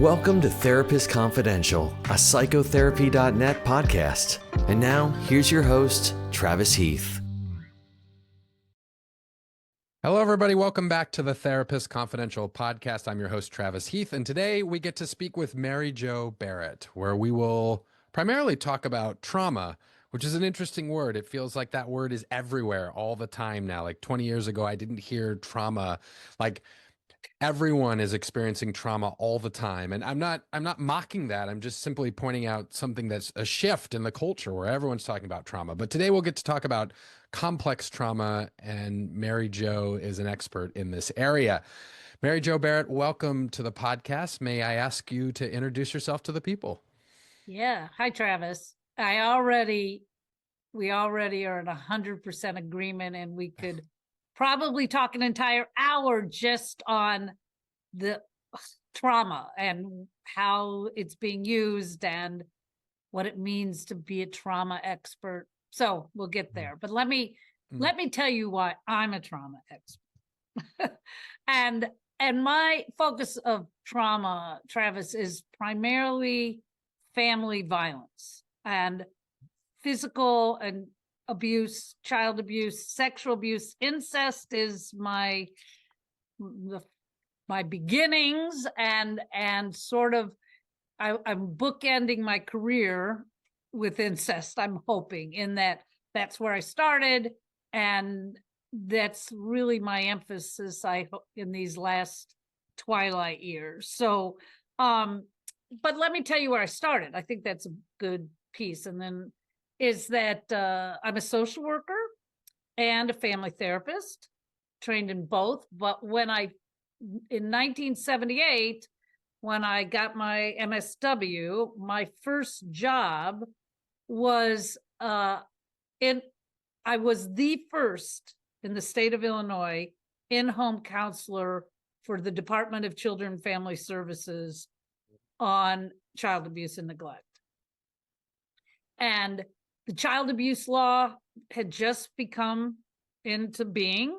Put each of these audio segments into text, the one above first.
Welcome to Therapist Confidential, a psychotherapy.net podcast. And now, here's your host, Travis Heath. Hello, everybody. Welcome back to the Therapist Confidential podcast. I'm your host, Travis Heath, and today we get to speak with Mary Jo Barrett, where we will primarily talk about trauma, which is an interesting word. It feels like that word is everywhere all the time now. Like 20 years ago, I didn't hear trauma. Like everyone is experiencing trauma all the time. And I'm not mocking that. I'm just simply pointing out something that's a shift in the culture where everyone's talking about trauma. But today we'll get to talk about complex trauma, and Mary Jo is an expert in this area. Mary Jo Barrett, welcome to the podcast. May I ask you to introduce yourself to the people? Yeah. Hi, Travis. We already are in 100% agreement, and we could probably talk an entire hour just on the trauma and how it's being used and what it means to be a trauma expert. So we'll get there. But let me tell you why I'm a trauma expert. and my focus of trauma, Travis, is primarily family violence and physical and abuse, child abuse, sexual abuse. Incest is my beginnings, and sort of I'm bookending my career with incest. I'm hoping in that's where I started, and that's really my emphasis in these last twilight years. So but let me tell you where I started. I think that's a good piece. And then is that I'm a social worker and a family therapist, trained in both. But in 1978, when I got my MSW, my first job was I was the first in the state of Illinois in-home counselor for the Department of Children and Family Services on child abuse and neglect. And the child abuse law had just become into being,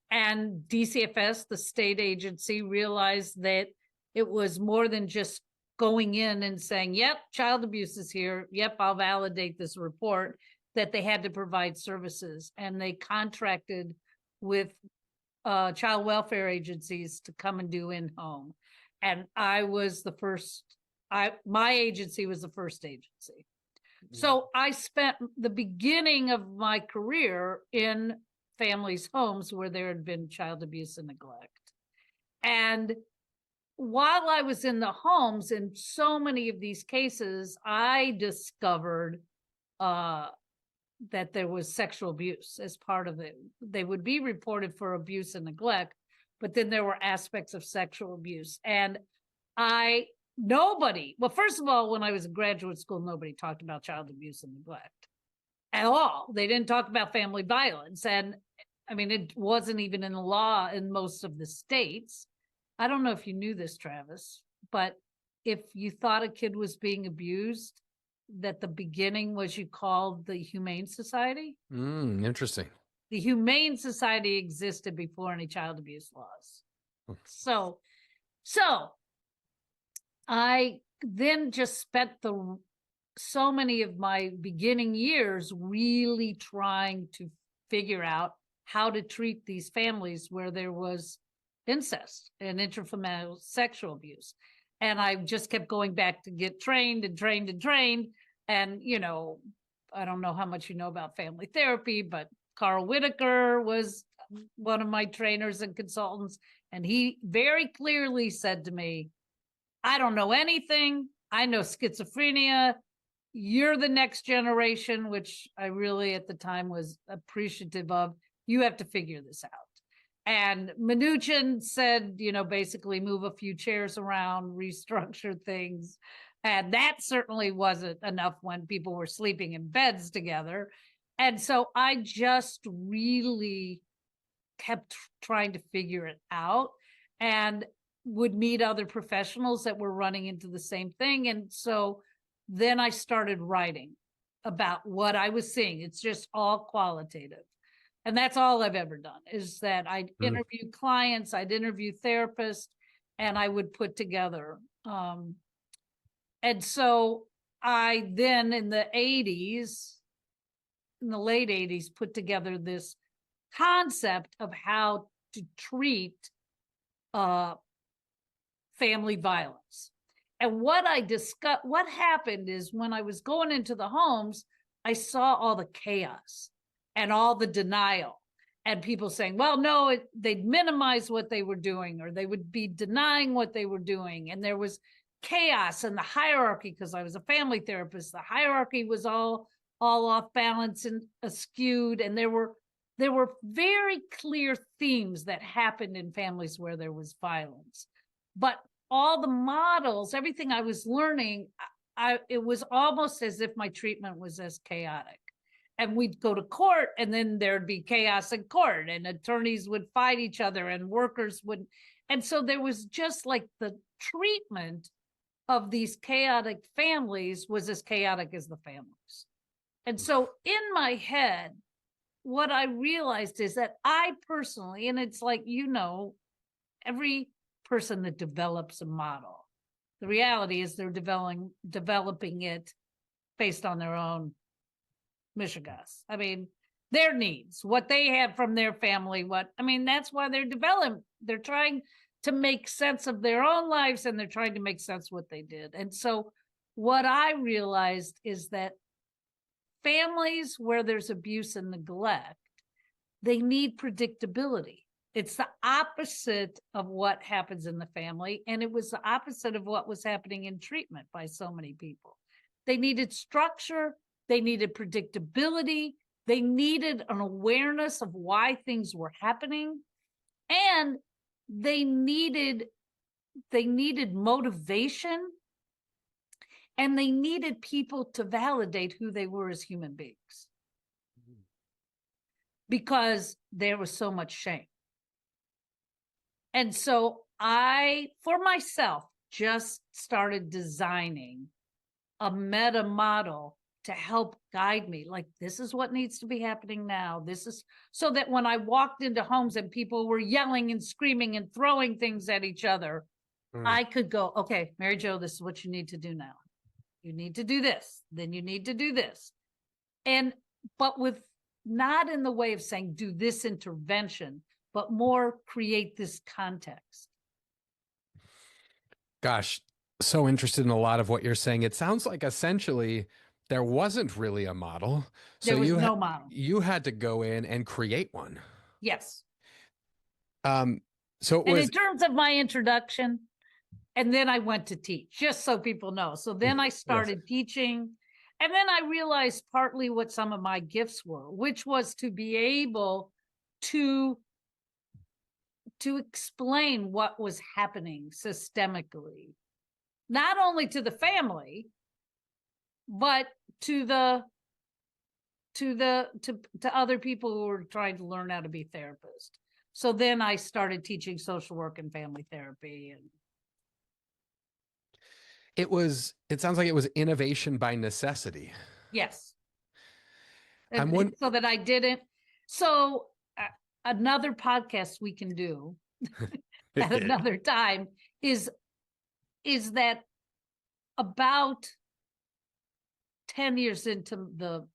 and DCFS, the state agency, realized that it was more than just going in and saying, yep, child abuse is here. Yep, I'll validate this report, that they had to provide services. And they contracted with child welfare agencies to come and do in-home. And I was the first, my agency was the first agency. So I spent the beginning of my career in families' homes where there had been child abuse and neglect. And while I was in the homes, in so many of these cases, I discovered that there was sexual abuse as part of it. They would be reported for abuse and neglect, but then there were aspects of sexual abuse. And well, first of all, when I was in graduate school, nobody talked about child abuse and neglect at all. They didn't talk about family violence. And I mean, it wasn't even in the law in most of the states. I don't know if you knew this, Travis, but if you thought a kid was being abused, that the beginning was you called the Humane Society. Interesting. The Humane Society existed before any child abuse laws. So I then just spent so many of my beginning years really trying to figure out how to treat these families where there was incest and intrafamilial sexual abuse. And I just kept going back to get trained. And, I don't know how much you know about family therapy, but Carl Whitaker was one of my trainers and consultants. And he very clearly said to me, I don't know anything. I know schizophrenia. You're the next generation, which I really at the time was appreciative of. You have to figure this out. And Mnuchin said, basically move a few chairs around, restructure things. And that certainly wasn't enough when people were sleeping in beds together. And so I just really kept trying to figure it out and would meet other professionals that were running into the same thing. And so then I started writing about what I was seeing. It's just all qualitative. And that's all I've ever done, is that I'd interview clients, I'd interview therapists, and I would put together And so I then in the 80s, in the late 80s, put together this concept of how to treat family violence. And what happened is when I was going into the homes, I saw all the chaos and all the denial and people saying, well, no, they'd minimize what they were doing, or they would be denying what they were doing. And there was chaos and the hierarchy, because I was a family therapist, the hierarchy was all off balance and askewed. And there were very clear themes that happened in families where there was violence. But all the models, everything I was learning, it was almost as if my treatment was as chaotic. And we'd go to court, and then there'd be chaos in court, and attorneys would fight each other, and workers would. And so there was just like the treatment of these chaotic families was as chaotic as the families. And so in my head, what I realized is that I personally, and it's like, every person that develops a model, the reality is they're developing it based on their own mishigas. I mean, their needs, what they had from their family, that's why they're developing. They're trying to make sense of their own lives, and they're trying to make sense of what they did. And so what I realized is that families where there's abuse and neglect, they need predictability. It's the opposite of what happens in the family. And it was the opposite of what was happening in treatment by so many people. They needed structure. They needed predictability. They needed an awareness of why things were happening. And they needed motivation. And they needed people to validate who they were as human beings. Because there was so much shame. And so I, for myself, just started designing a meta model to help guide me. Like, this is what needs to be happening now. This is so that when I walked into homes and people were yelling and screaming and throwing things at each other, I could go, okay, Mary Jo, this is what you need to do now. You need to do this. Then you need to do this. But with not in the way of saying, do this intervention, but more create this context. Gosh, so interested in a lot of what you're saying. It sounds like essentially there wasn't really a model. There was no model. You had to go in and create one. Yes. So in terms of my introduction, and then I went to teach, just so people know. So then I started teaching, and then I realized partly what some of my gifts were, which was to be able to explain what was happening systemically, not only to the family, but to other people who were trying to learn how to be therapists. So then I started teaching social work and family therapy. And it sounds like it was innovation by necessity. Yes. So that I didn't. So another podcast we can do at another time is that about 10 years into the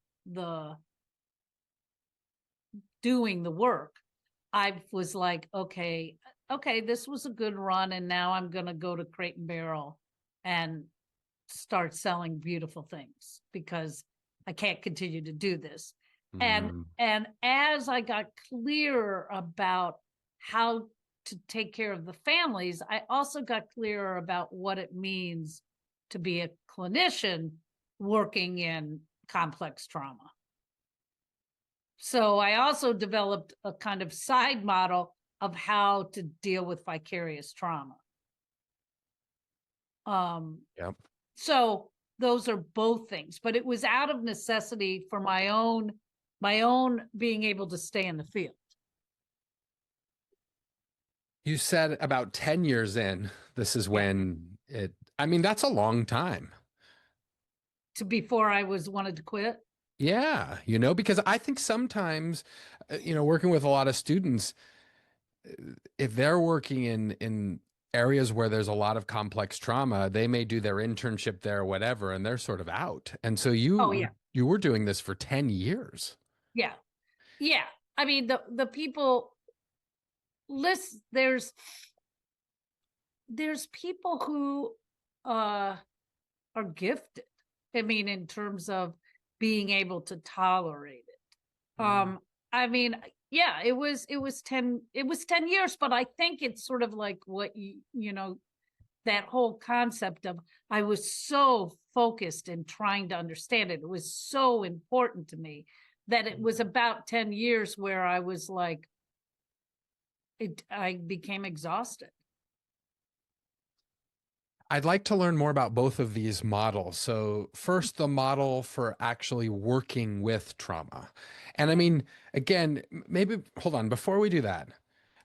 doing the work, I was like, okay, this was a good run, and now I'm going to go to Crate and Barrel and start selling beautiful things, because I can't continue to do this. And as I got clearer about how to take care of the families, I also got clearer about what it means to be a clinician working in complex trauma. So I also developed a kind of side model of how to deal with vicarious trauma. So those are both things, but it was out of necessity for my own being able to stay in the field. You said about 10 years in, this is when that's a long time. To before I wanted to quit? Yeah, because I think sometimes, working with a lot of students, if they're working in areas where there's a lot of complex trauma, they may do their internship there or whatever, and they're sort of out. And so Oh, yeah. you were doing this for 10 years. Yeah. Yeah. I mean, the people list, there's people who are gifted. I mean, in terms of being able to tolerate it. I mean, yeah, it was 10 years, but I think it's sort of like what you know, that whole concept of, I was so focused in trying to understand it. It was so important to me that it was about 10 years where I was like, I became exhausted. I'd like to learn more about both of these models. So first, the model for actually working with trauma. And I mean, again, maybe hold on, before we do that,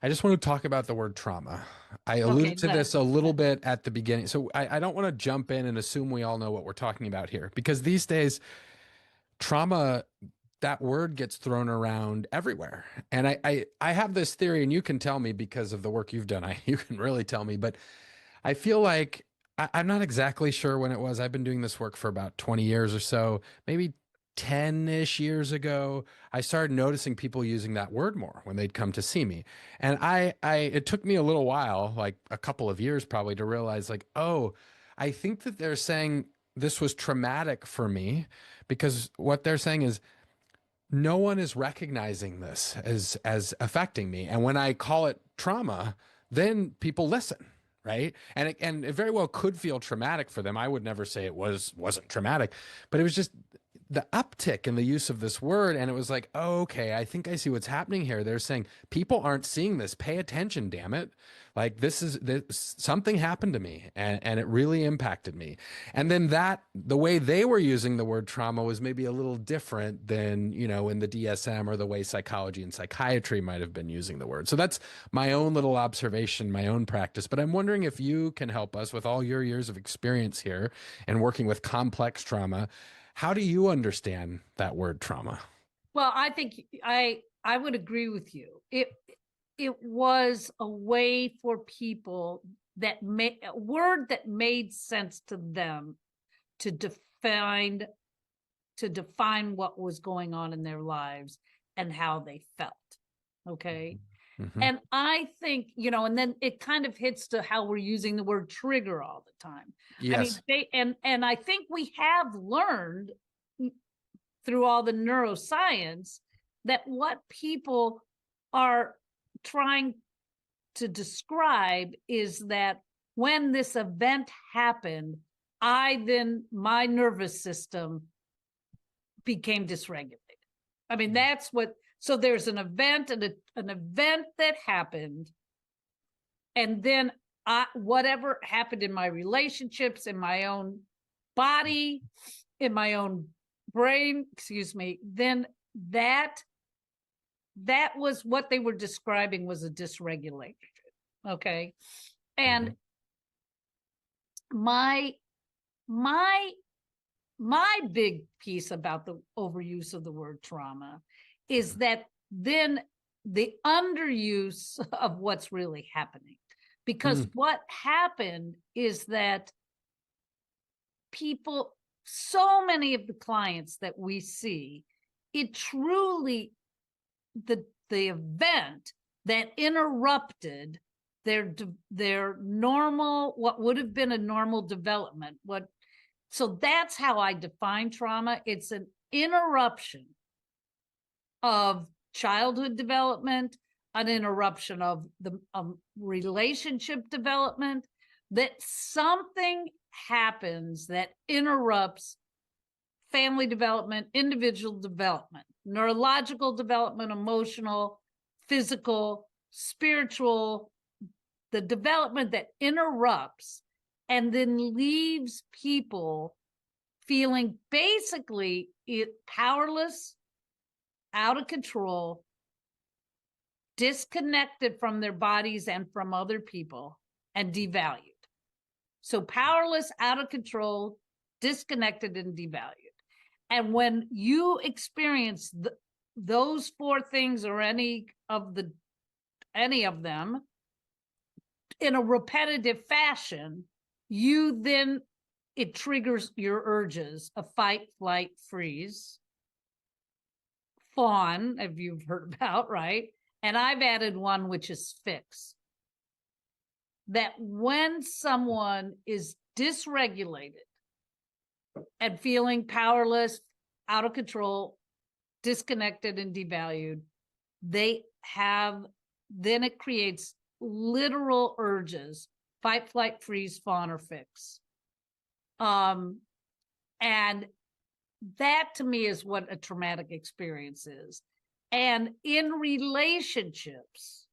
I just want to talk about the word trauma. I alluded to this a little bit at the beginning. So I don't want to jump in and assume we all know what we're talking about here, because these days, trauma, that word gets thrown around everywhere. And I have this theory, and you can tell me because of the work you've done, you can really tell me, but I feel like I'm not exactly sure when it was. I've been doing this work for about 20 years or so, maybe 10-ish years ago. I started noticing people using that word more when they'd come to see me. And it took me a little while, like a couple of years probably, to realize like, oh, I think that they're saying this was traumatic for me, because what they're saying is no one is recognizing this as affecting me. And when I call it trauma, then people listen. Right. And it very well could feel traumatic for them. I would never say it wasn't traumatic, but it was just the uptick in the use of this word. And it was like, oh, okay, I think I see what's happening here. They're saying people aren't seeing this. Pay attention, damn it. Like this something happened to me, and it really impacted me. And then the way they were using the word trauma was maybe a little different than, in the DSM or the way psychology and psychiatry might have been using the word. So that's my own little observation, my own practice. But I'm wondering if you can help us with all your years of experience here and working with complex trauma. How do you understand that word trauma? Well, I think I would agree with you. It was a way for people that a word that made sense to them to define what was going on in their lives and how they felt. Okay. Mm-hmm. And I think, and then it kind of hits to how we're using the word trigger all the time. Yes. I mean, and I think we have learned through all the neuroscience that what people are trying to describe is that when this event happened, my nervous system became dysregulated. I mean, so there's an event and an event that happened, and then whatever happened in my relationships, in my own body, in my own brain, then that was what they were describing, was a dysregulation. Okay. And my big piece about the overuse of the word trauma is that then the underuse of what's really happening. Because what happened is that so many of the clients that we see, it truly, the event that interrupted their normal, what would have been a normal development. So that's how I define trauma. It's an interruption of childhood development, an interruption of the relationship development, that something happens that interrupts family development, individual development, neurological development, emotional, physical, spiritual, the development that interrupts and then leaves people feeling basically powerless, out of control, disconnected from their bodies and from other people, and devalued. So powerless, out of control, disconnected, and devalued. And when you experience those four things, or any of them, in a repetitive fashion, it triggers your urges of fight, flight, freeze, fawn, if you've heard about, right? And I've added one, which is fix. That when someone is dysregulated and feeling powerless, out of control, disconnected and devalued, then it creates literal urges, fight, flight, freeze, fawn, or fix. And that to me is what a traumatic experience is. And in relationships,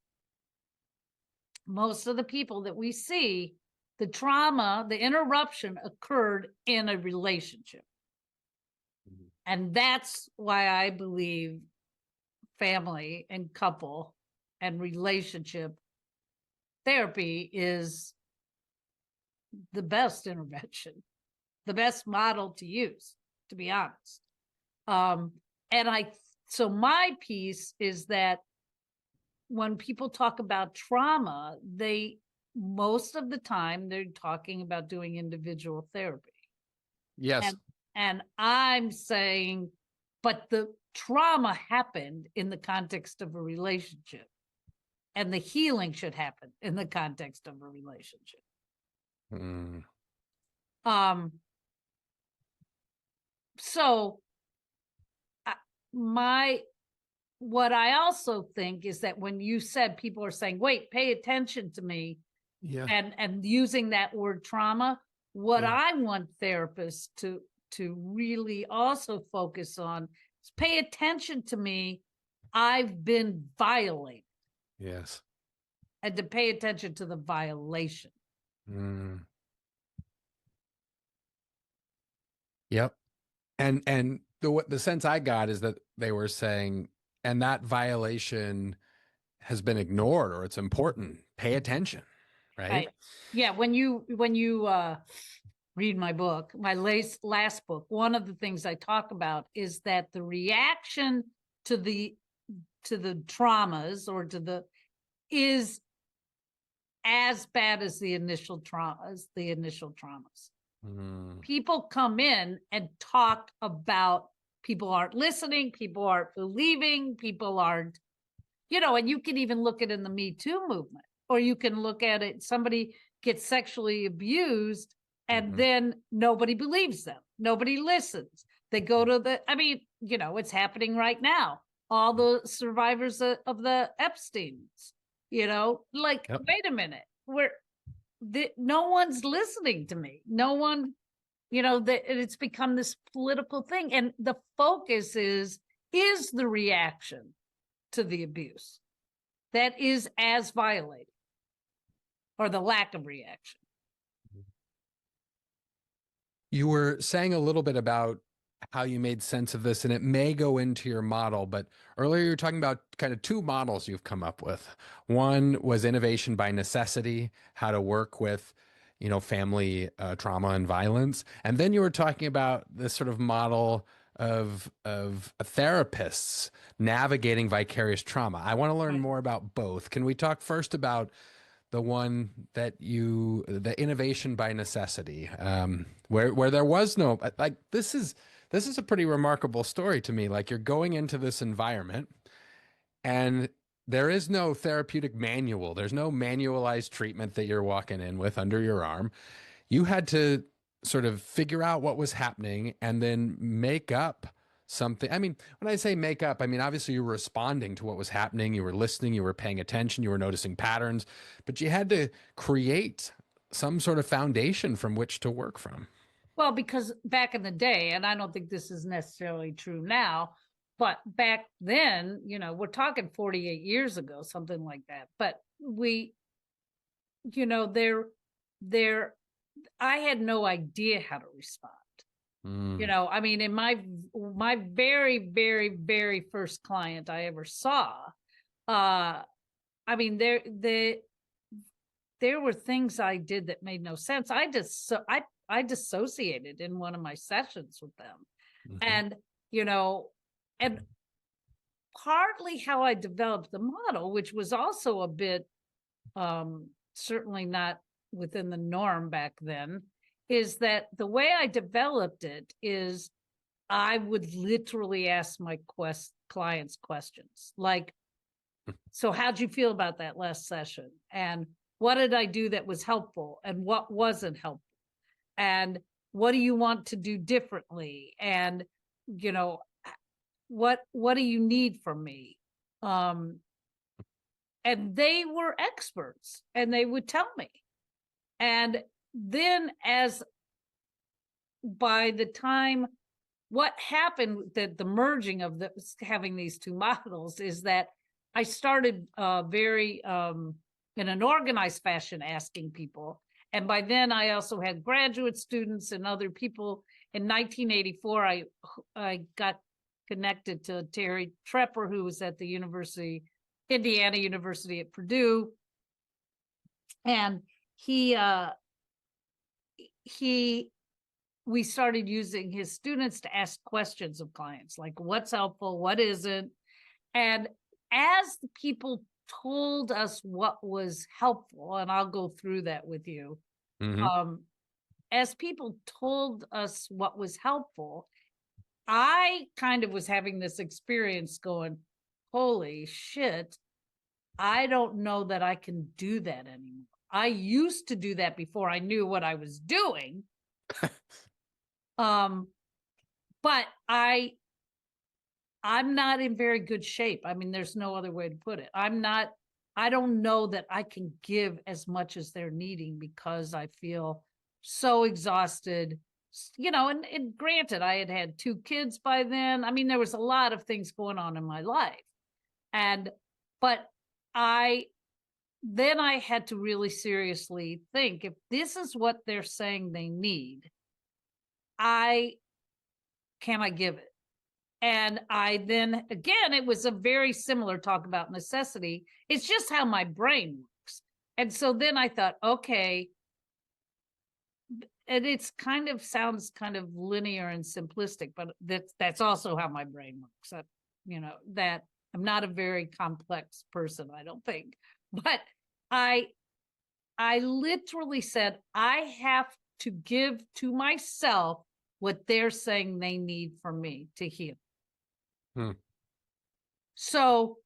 most of the people that we see, the trauma, the interruption occurred in a relationship. And that's why I believe family and couple and relationship therapy is the best intervention, the best model to use, to be honest. So my piece is that when people talk about trauma, most of the time they're talking about doing individual therapy. Yes. And I'm saying, but the trauma happened in the context of a relationship, and the healing should happen in the context of a relationship. So what I also think is that when you said people are saying, wait, pay attention to me, and using that word trauma, what I want therapists to really also focus on is pay attention to me. I've been violated. Yes. And to pay attention to the violation. Yep. And the sense I got is that they were saying, and that violation has been ignored, or it's important. Pay attention, right? Yeah. When you read my book, my last book, one of the things I talk about is that the reaction to the traumas is as bad as the initial traumas. People come in and talk about people aren't listening, people aren't believing, people aren't, and you can even look at it in the Me Too movement, or you can look at it, somebody gets sexually abused and then nobody believes them. Nobody listens. They go to it's happening right now. All the survivors of the Epsteins, wait a minute, no one's listening to me. No one, it's become this political thing. And the focus is the reaction to the abuse that is as violating, or the lack of reaction. You were saying a little bit about how you made sense of this, and it may go into your model, but earlier you were talking about kind of two models you've come up with. One was innovation by necessity, how to work with, family trauma and violence. And then you were talking about this sort of model of therapists navigating vicarious trauma. I want to learn more about both. Can we talk first about the one that the innovation by necessity, where there was no, like, this is a pretty remarkable story to me. Like, you're going into this environment and there is no therapeutic manual. There's no manualized treatment that you're walking in with under your arm. You had to sort of figure out what was happening and then make up something. I mean, when I say make up, I mean, obviously you were responding to what was happening. You were listening, you were paying attention, you were noticing patterns, but you had to create some sort of foundation from which to work from. Well, because back in the day, and I don't think this is necessarily true now, but back then, we're talking 48 years ago, something like that. But I had no idea how to respond. I mean, in my very, very, very first client I ever saw, I mean, there were things I did that made no sense. I dissociated in one of my sessions with them. And, and partly how I developed the model, which was also a bit certainly not within the norm back then, is that the way I developed it is I would literally ask my clients questions like, so how'd you feel about that last session? And what did I do that was helpful? And what wasn't helpful? And what do you want to do differently? And, you know, what do you need from me? And they were experts and they would tell me. And then by the time, what happened, that the merging of having these two models is that I started very in an organized fashion asking people. And by then I also had graduate students and other people. In 1984, I got connected to Terry Trepper, who was at the Indiana University at Purdue. And we started using his students to ask questions of clients, like what's helpful, what isn't. And as the people told us what was helpful, and I'll go through that with you, as people told us what was helpful, I kind of was having this experience going, holy shit, I don't know that I can do that anymore. I used to do that before I knew what I was doing. But I'm not in very good shape. I mean, there's no other way to put it. I don't know that I can give as much as they're needing because I feel so exhausted, you know, and granted, I had 2 kids by then. I mean, there was a lot of things going on in my life. But then I had to really seriously think, if this is what they're saying they need, can I give it? And I then, again, it was a very similar talk about necessity. It's just how my brain works. And so then I thought, okay, and it's sounds kind of linear and simplistic, but that's also how my brain works. That I'm not a very complex person, I don't think. But I literally said, I have to give to myself what they're saying they need from me to heal. So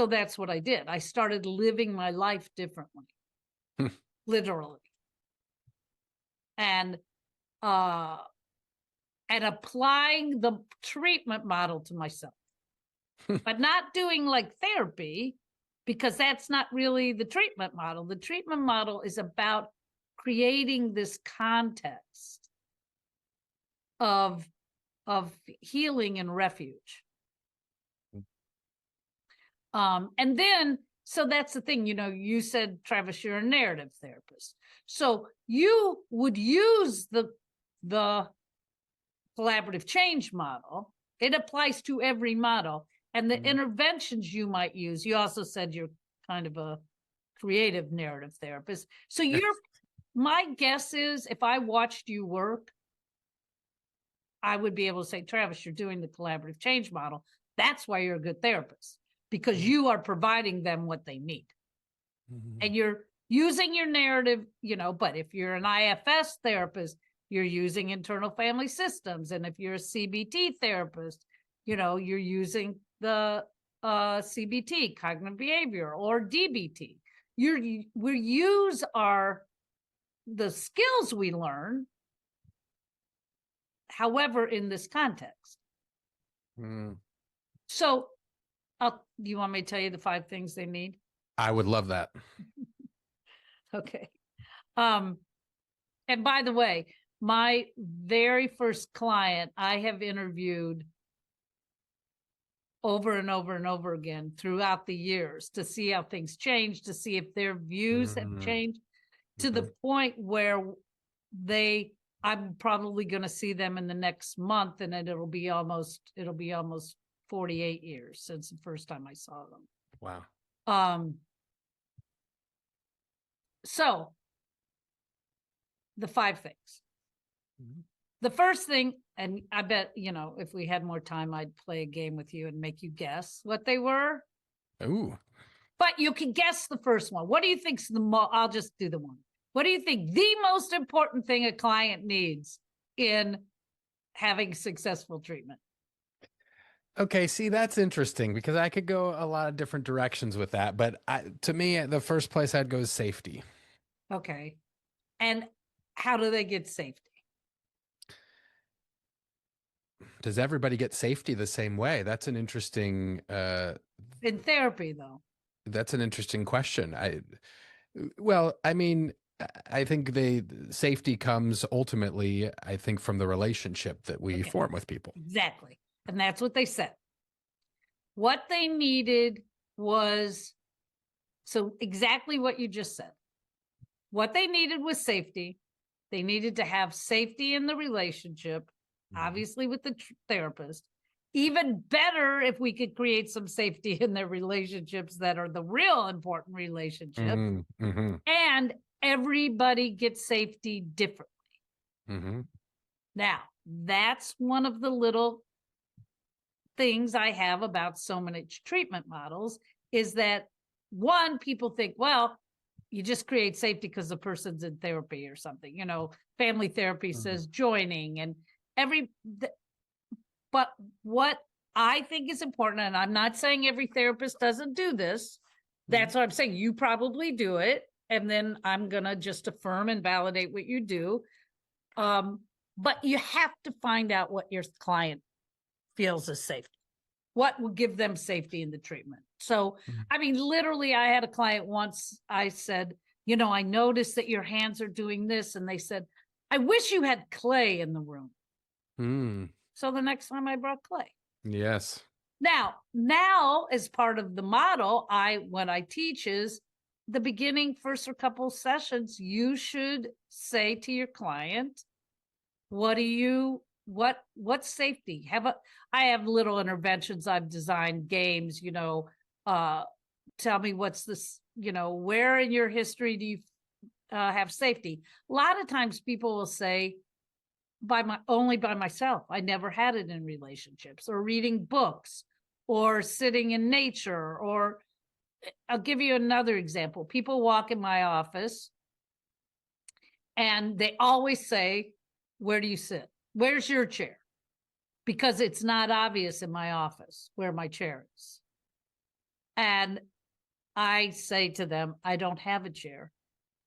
that's what I did. I started living my life differently, literally. And applying the treatment model to myself, but not doing like therapy, because that's not really the treatment model. The treatment model is about creating this context of healing and refuge. And then, so that's the thing, you said, Travis, you're a narrative therapist. So you would use the collaborative change model. It applies to every model. And the interventions you might use, you also said you're kind of a creative narrative therapist. So my guess is, if I watched you work, I would be able to say, Travis, you're doing the collaborative change model. That's why you're a good therapist, because you are providing them what they need. And you're using your narrative, but if you're an IFS therapist, you're using internal family systems. And if you're a CBT therapist, you're using the CBT, cognitive behavior, or DBT. We use the skills we learn, however, in this context. So do you want me to tell you the 5 things they need? I would love that. Okay. And by the way, my very first client, I have interviewed over and over and over again throughout the years to see how things change, to see if their views have changed, to the point where I'm probably going to see them in the next month, and then it'll be almost 48 years since the first time I saw them. Wow. So the 5 things. The first thing, and I bet, if we had more time, I'd play a game with you and make you guess what they were. Ooh. But you can guess the first one. What do you think's I'll just do the one. What do you think the most important thing a client needs in having successful treatment? Okay, see, that's interesting because I could go a lot of different directions with that. But to me, the first place I'd go is safety. Okay. And how do they get safety? Does everybody get safety the same way? That's an interesting In therapy, though. that's an interesting question. I mean, I think safety comes ultimately, I think, from the relationship that we form with people. Exactly. And that's what they said. What they needed was, so exactly what you just said. What they needed was safety. They needed to have safety in the relationship, obviously with the therapist. Even better if we could create some safety in their relationships that are the real important relationship. And everybody gets safety differently. Now, that's one of the little things I have about so many treatment models is that, one, people think, well, you just create safety because the person's in therapy or something. You know, family therapy says joining and but what I think is important, and I'm not saying every therapist doesn't do this. That's what I'm saying. You probably do it. And then I'm going to just affirm and validate what you do. But you have to find out what your client feels is safety. What will give them safety in the treatment? So, I mean, literally, I had a client once, I said, you know, I noticed that your hands are doing this. And they said, I wish you had clay in the room. So the next time I brought clay. Yes. Now, as part of the model, what I teach is the beginning, first or couple sessions, you should say to your client, what's safety? I have little interventions. I've designed games, you know, tell me what's this, you know, where in your history do you have safety? A lot of times people will say, only by myself. I never had it in relationships, or reading books, or sitting in nature. Or I'll give you another example. People walk in my office and they always say, where do you sit? Where's your chair? Because it's not obvious in my office where my chair is. And I say to them, I don't have a chair.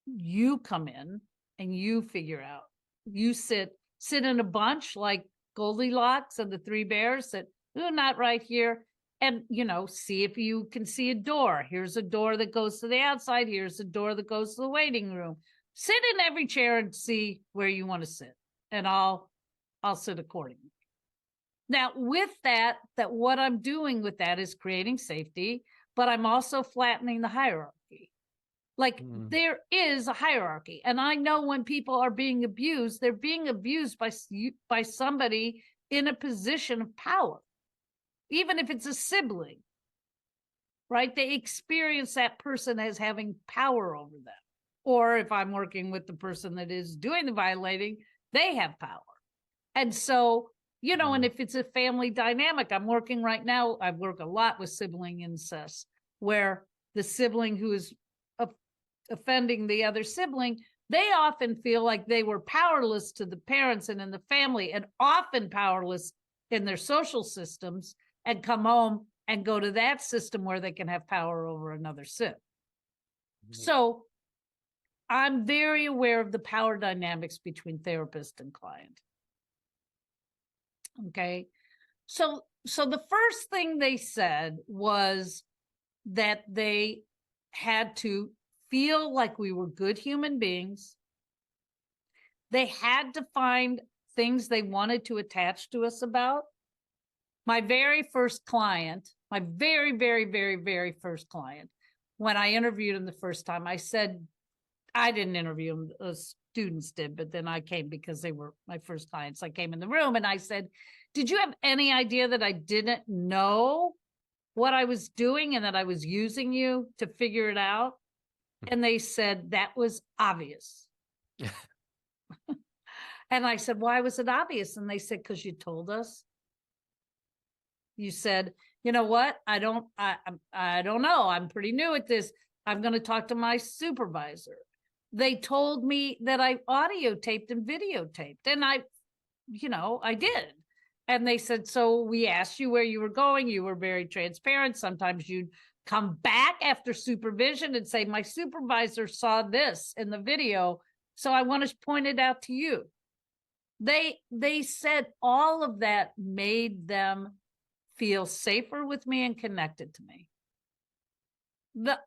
You come in and you figure out. You sit in a bunch like Goldilocks and the Three Bears, that, oh, not right here. And, you know, see if you can see a door. Here's a door that goes to the outside. Here's a door that goes to the waiting room. Sit in every chair and see where you want to sit. And I'll sit accordingly. Now, with that what I'm doing with that is creating safety, but I'm also flattening the hierarchy. Like there is a hierarchy. And I know when people are being abused, they're being abused by somebody in a position of power. Even if it's a sibling, right? They experience that person as having power over them. Or if I'm working with the person that is doing the violating, they have power. And so, you know, and if it's a family dynamic, I'm working right now, I work a lot with sibling incest, where the sibling who is offending the other sibling, they often feel like they were powerless to the parents and in the family, and often powerless in their social systems, and come home and go to that system where they can have power over another sib. So I'm very aware of the power dynamics between therapist and client. Okay. So the first thing they said was that they had to feel like we were good human beings. They had to find things they wanted to attach to us about. My very first client, my very, very, very, very first client, when I interviewed him the first time, I said, I didn't interview him, students did, but then I came because they were my first clients. I came in the room and I said, did you have any idea that I didn't know what I was doing and that I was using you to figure it out? And they said, that was obvious. And I said, why was it obvious? And they said, because you told us. You said, you know what? I don't know. I'm pretty new at this. I'm going to talk to my supervisor. They told me that I audio taped and videotaped, and I did. And they said, so we asked you where you were going. You were very transparent. Sometimes you'd come back after supervision and say, my supervisor saw this in the video, so I want to point it out to you. They said all of that made them feel safer with me and connected to me. The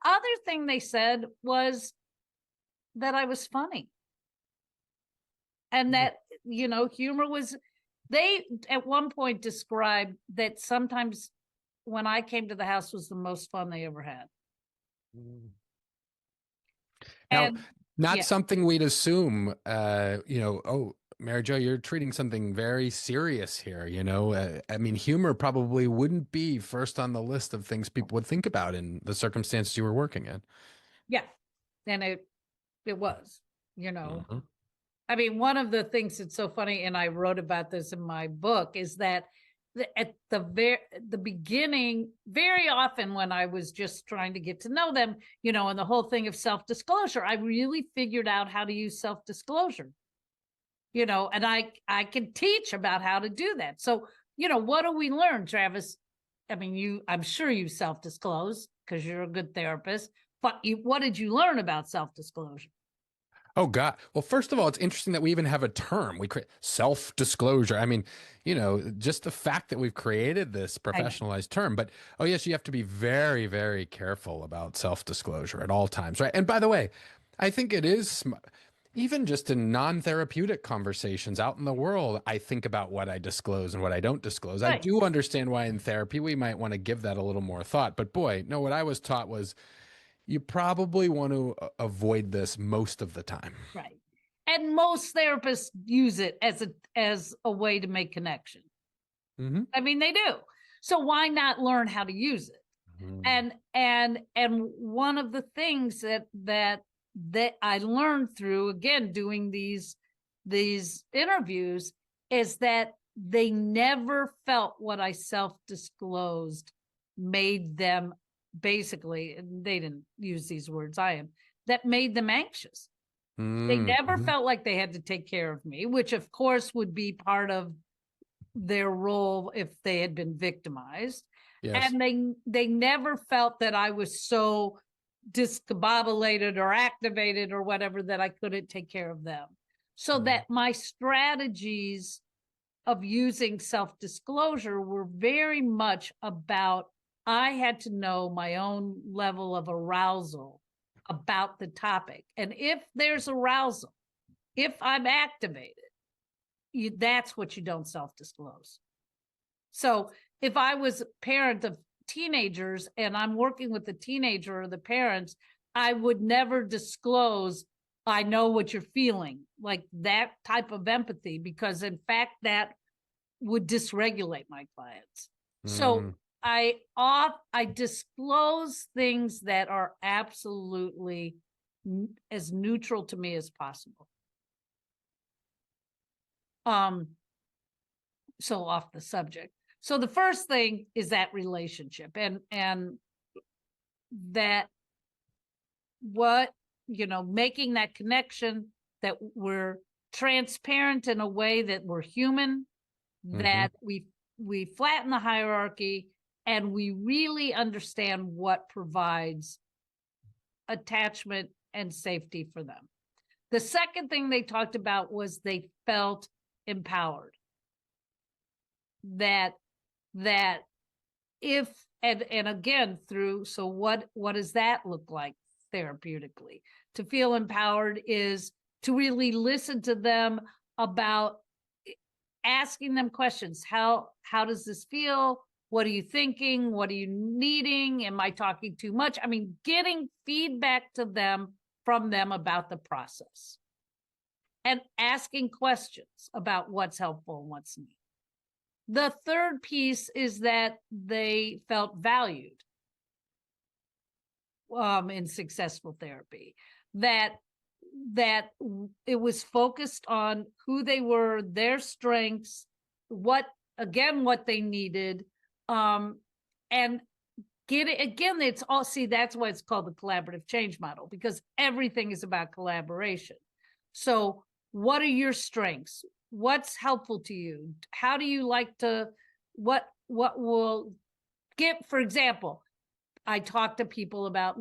other thing they said was that I was funny. And that, humor was, they at one point described that sometimes when I came to the house was the most fun they ever had. Now, And not something we'd assume, oh, Mary Jo, you're treating something very serious here. I mean, humor probably wouldn't be first on the list of things people would think about in the circumstances you were working in. Yeah. And it was, Mhm. I mean, one of the things that's so funny, and I wrote about this in my book, is that at the beginning, very often when I was just trying to get to know them, and the whole thing of self-disclosure, I really figured out how to use self-disclosure, and I can teach about how to do that. So, what do we learn, Travis? I mean, I'm sure you self-disclose because you're a good therapist, but what did you learn about self-disclosure? Oh, God. Well, first of all, it's interesting that we even have a term. We create self-disclosure. I mean, just the fact that we've created this professionalized term. But, oh, yes, you have to be very, very careful about self-disclosure at all times, right? And by the way, I think it is even just in non-therapeutic conversations out in the world, I think about what I disclose and what I don't disclose. I do understand why in therapy we might want to give that a little more thought. But boy, no, what I was taught was you probably want to avoid this most of the time. Right. And most therapists use it as a way to make connection. Mm-hmm. I mean, they do. So why not learn how to use it? Mm-hmm. And one of the things that I learned through, again, doing these interviews is that they never felt what I self-disclosed made them, basically, they didn't use these words, that made them anxious. They never felt like they had to take care of me, which of course would be part of their role if they had been victimized. Yes. And they never felt that I was so discombobulated or activated or whatever that I couldn't take care of them. So that my strategies of using self-disclosure were very much about, I had to know my own level of arousal about the topic. And if there's arousal, if I'm activated, that's what you don't self-disclose. So if I was a parent of teenagers and I'm working with the teenager or the parents, I would never disclose, I know what you're feeling, like that type of empathy, because in fact, that would dysregulate my clients. So I disclose things that are absolutely as neutral to me as possible. So off the subject. So the first thing is that relationship and that making that connection, that we're transparent in a way that we're human, that we flatten the hierarchy and we really understand what provides attachment and safety for them. The second thing they talked about was they felt empowered. That if, and again, so what does that look like therapeutically? To feel empowered is to really listen to them about asking them questions. How does this feel? What are you thinking? What are you needing? Am I talking too much? I mean, getting feedback from them about the process and asking questions about what's helpful and what's needed. The third piece is that they felt valued in successful therapy, that it was focused on who they were, their strengths, what they needed, And get it again, it's all, see, that's why it's called the collaborative change model, because everything is about collaboration. So what are your strengths? What's helpful to you? How do you like to, what will get, for example, I talk to people about,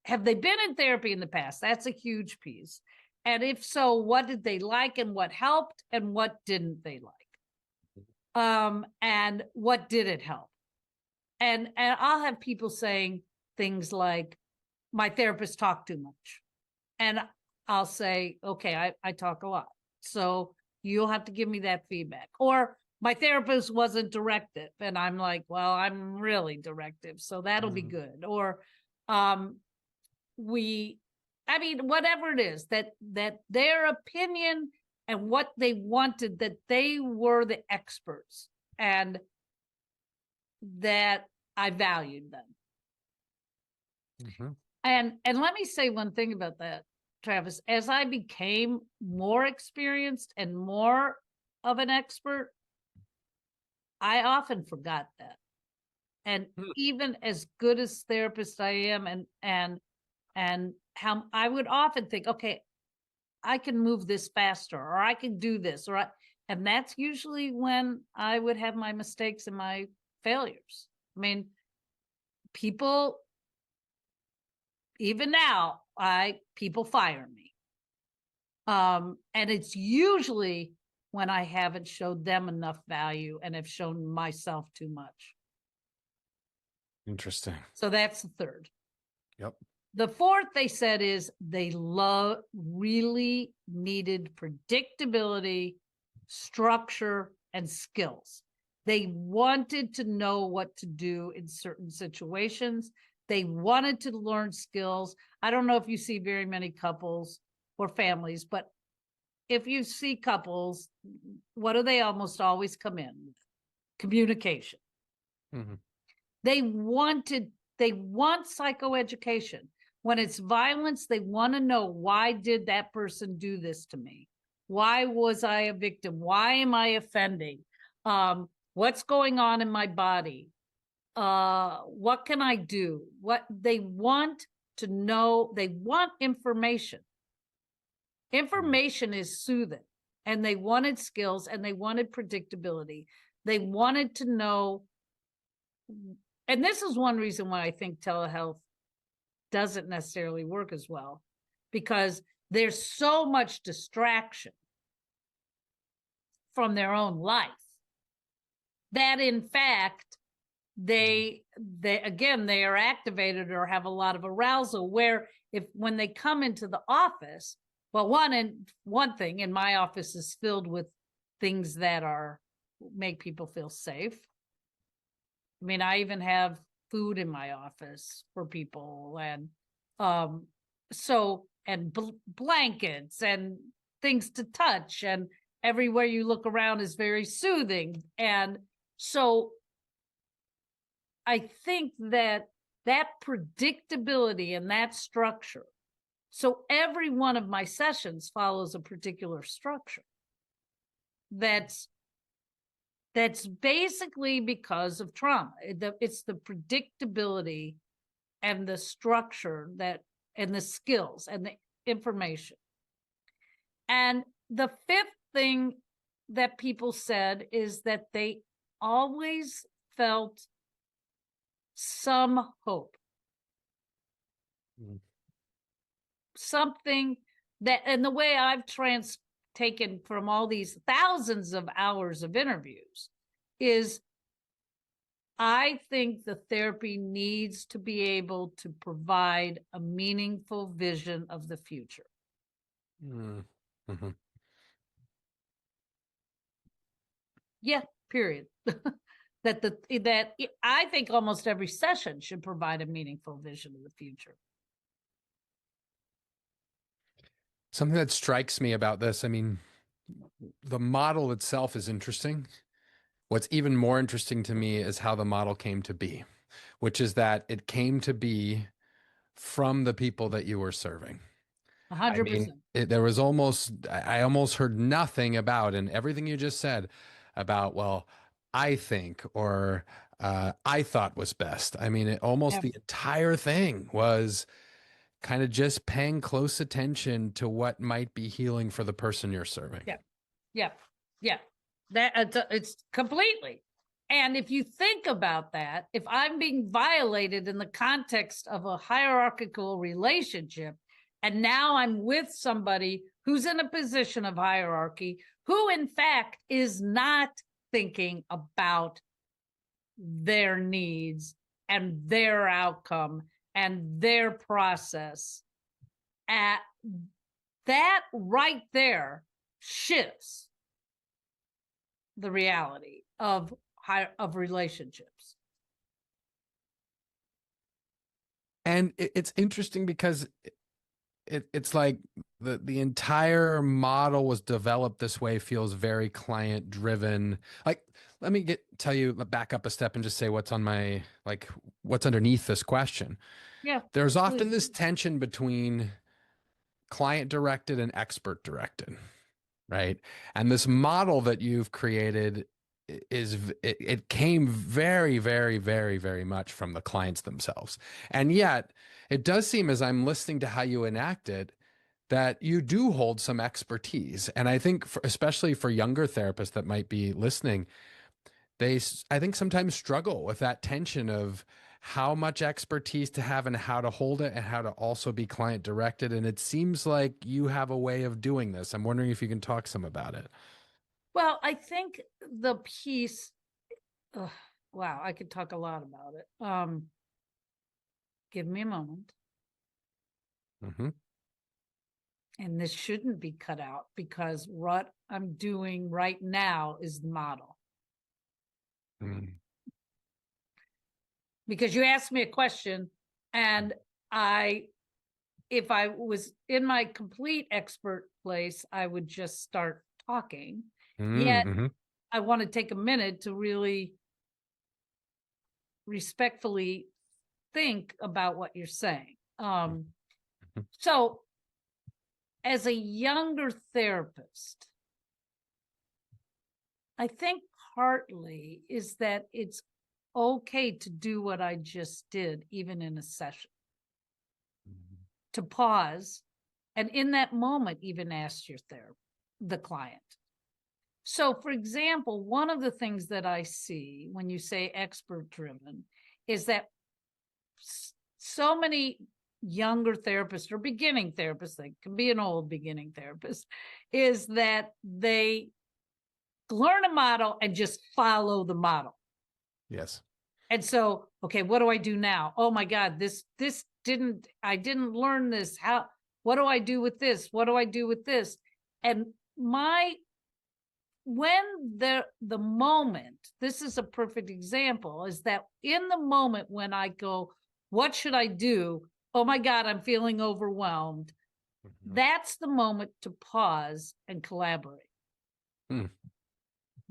have they been in therapy in the past? That's a huge piece. And if so, what did they like and what helped and what didn't they like? And what did it help? And I'll have people saying things like, my therapist talked too much. And I'll say, okay, I talk a lot. So you'll have to give me that feedback. Or my therapist wasn't directive. And I'm like, well, I'm really directive. So that'll be good. Or whatever it is, that their opinion and what they wanted, that they were the experts and that I valued them. And let me say one thing about that, Travis. As I became more experienced and more of an expert, I often forgot that. And even as good as therapist I am, and how I would often think, okay, I can move this faster, or I can do this, and that's usually when I would have my mistakes and my failures. I mean, people, even now, people fire me. And it's usually when I haven't showed them enough value and have shown myself too much. Interesting. So that's the third. Yep. The fourth, they said, is they really needed predictability, structure, and skills. They wanted to know what to do in certain situations. They wanted to learn skills. I don't know if you see very many couples or families, but if you see couples, what do they almost always come in with? Communication. They want psychoeducation. When it's violence, they want to know, why did that person do this to me? Why was I a victim? Why am I offending? What's going on in my body? What can I do? What they want to know, they want information. Information is soothing, and they wanted skills, and they wanted predictability. They wanted to know, and this is one reason why I think telehealth doesn't necessarily work as well, because there's so much distraction from their own life that, in fact, they are activated or have a lot of arousal, where when they come into the office, well, one thing in my office is filled with things that make people feel safe. I mean, I even have food in my office for people, and blankets and things to touch, and everywhere you look around is very soothing. And so I think that predictability and that structure, so every one of my sessions follows a particular structure. That's basically because of trauma. It's the predictability and the structure and the skills and the information. And the fifth thing that people said is that they always felt some hope. Something that, and the way I've taken from all these thousands of hours of interviews, is I think the therapy needs to be able to provide a meaningful vision of the future. Yeah, period. that I think almost every session should provide a meaningful vision of the future. Something that strikes me about this, I mean, the model itself is interesting. What's even more interesting to me is how the model came to be, which is that it came to be from the people that you were serving. 100%. There was I almost heard nothing about, and everything you just said about, well, I think, or I thought was best. I mean, almost the entire thing was kind of just paying close attention to what might be healing for the person you're serving. Yeah. Yeah. Yeah. That it's completely. And if you think about that, if I'm being violated in the context of a hierarchical relationship, and now I'm with somebody who's in a position of hierarchy, who in fact is not thinking about their needs and their outcome and their process, at that right there shifts the reality of relationships. And it's interesting because it's like the entire model was developed this way, feels very client driven. Like, let me tell you, back up a step and just say what's underneath this question. Yeah. There's often this tension between client directed and expert directed, right? And this model that you've created it came very, very, very, very much from the clients themselves. And yet it does seem, as I'm listening to how you enact it, that you do hold some expertise. And I think especially for younger therapists that might be listening, I think sometimes struggle with that tension of how much expertise to have and how to hold it and how to also be client directed. And it seems like you have a way of doing this. I'm wondering if you can talk some about it. Well, I think the piece, wow, I could talk a lot about it. Give me a moment. Mm-hmm. And this shouldn't be cut out because what I'm doing right now is the model. Mm. Because you asked me a question, and if I was in my complete expert place, I would just start talking. Yet I want to take a minute to really respectfully think about what you're saying. So as a younger therapist, I think partly is that it's okay to do what I just did, even in a session, to pause, and in that moment, even ask the client. So, for example, one of the things that I see when you say expert driven is that so many younger therapists or beginning therapists, they can be an old beginning therapist, is that they learn a model and just follow the model. Yes. And so, okay, what do I do now? Oh my God, I didn't learn this. What do I do with this? What do I do with this? And when the moment, this is a perfect example, is that in the moment when I go, what should I do? Oh my God, I'm feeling overwhelmed. That's the moment to pause and collaborate.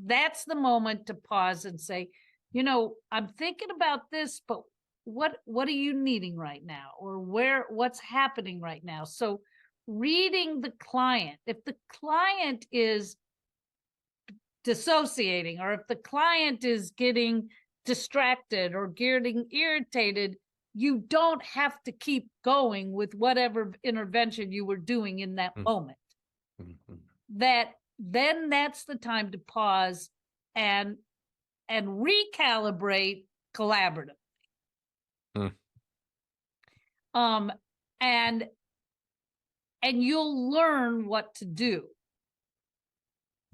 That's the moment to pause and say, I'm thinking about this, but what are you needing right now? Or what's happening right now? So reading the client, if the client is dissociating, or if the client is getting distracted or getting irritated, you don't have to keep going with whatever intervention you were doing in that moment. That's the time to pause and recalibrate collaboratively. And you'll learn what to do